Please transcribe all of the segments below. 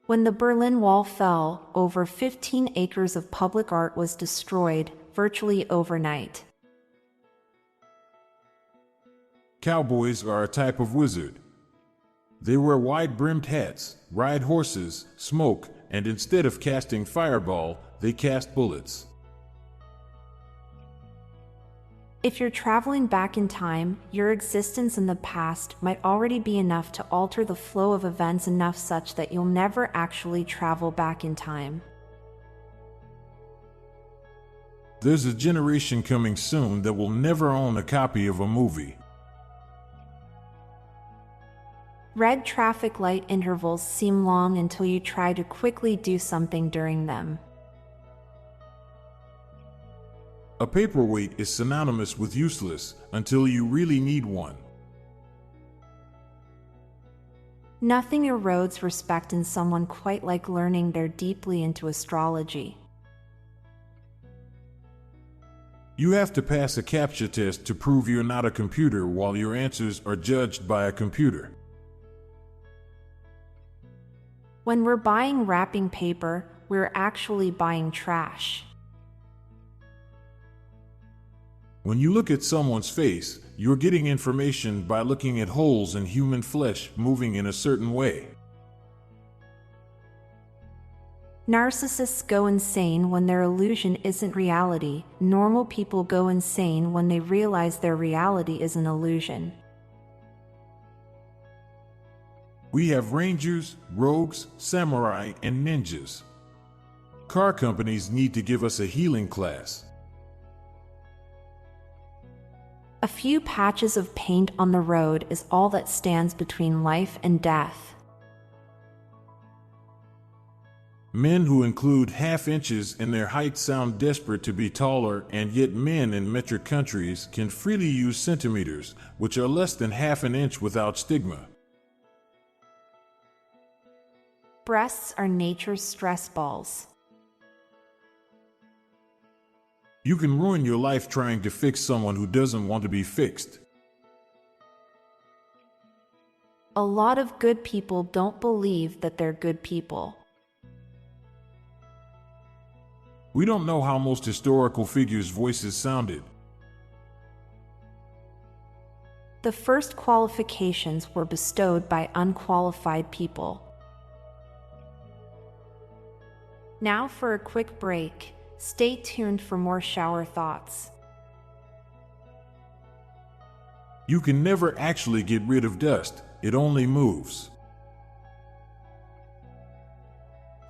When the Berlin Wall fell, over 15 acres of public art was destroyed, virtually overnight. Cowboys are a type of wizard. They wear wide-brimmed hats, ride horses, smoke, and instead of casting fireball, they cast bullets. If you're traveling back in time, your existence in the past might already be enough to alter the flow of events enough such that you'll never actually travel back in time. There's a generation coming soon that will never own a copy of a movie. Red traffic light intervals seem long until you try to quickly do something during them. A paperweight is synonymous with useless until you really need one. Nothing erodes respect in someone quite like learning they're deeply into astrology. You have to pass a CAPTCHA test to prove you're not a computer while your answers are judged by a computer. When we're buying wrapping paper, we're actually buying trash. When you look at someone's face, you're getting information by looking at holes in human flesh moving in a certain way. Narcissists go insane when their illusion isn't reality. Normal people go insane when they realize their reality is an illusion. We have rangers, rogues, samurai, and ninjas. Car companies need to give us a healing class. A few patches of paint on the road is all that stands between life and death. Men who include half inches in their height sound desperate to be taller, and yet men in metric countries can freely use centimeters, which are less than half an inch without stigma. Breasts are nature's stress balls. You can ruin your life trying to fix someone who doesn't want to be fixed. A lot of good people don't believe that they're good people. We don't know how most historical figures' voices sounded. The first qualifications were bestowed by unqualified people. Now for a quick break. Stay tuned for more shower thoughts. You can never actually get rid of dust, it only moves.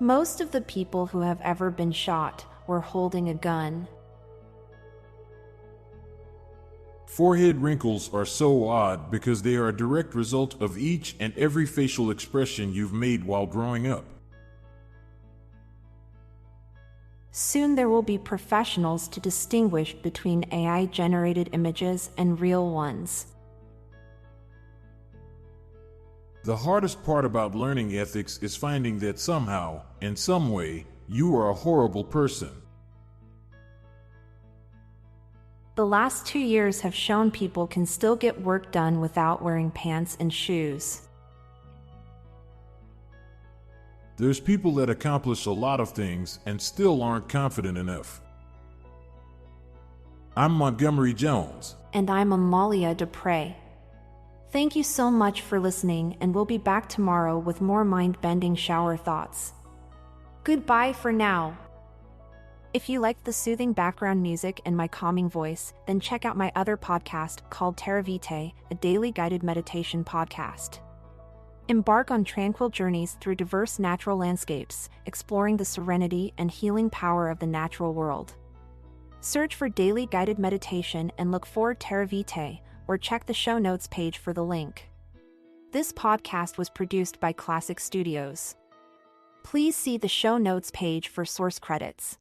Most of the people who have ever been shot were holding a gun. Forehead wrinkles are so odd because they are a direct result of each and every facial expression you've made while growing up. Soon there will be professionals to distinguish between AI-generated images and real ones. The hardest part about learning ethics is finding that somehow, in some way, you are a horrible person. The last 2 years have shown people can still get work done without wearing pants and shoes. There's people that accomplish a lot of things and still aren't confident enough. I'm Montgomery Jones. And I'm Amalia Dupre. Thank you so much for listening, and we'll be back tomorrow with more mind-bending shower thoughts. Goodbye for now. If you liked the soothing background music and my calming voice, then check out my other podcast called Terra Vitae, a daily guided meditation podcast. Embark on tranquil journeys through diverse natural landscapes, exploring the serenity and healing power of the natural world. Search for Daily Guided Meditation and look for Terra Vitae, or check the show notes page for the link. This podcast was produced by Klassic Studios. Please see the show notes page for source credits.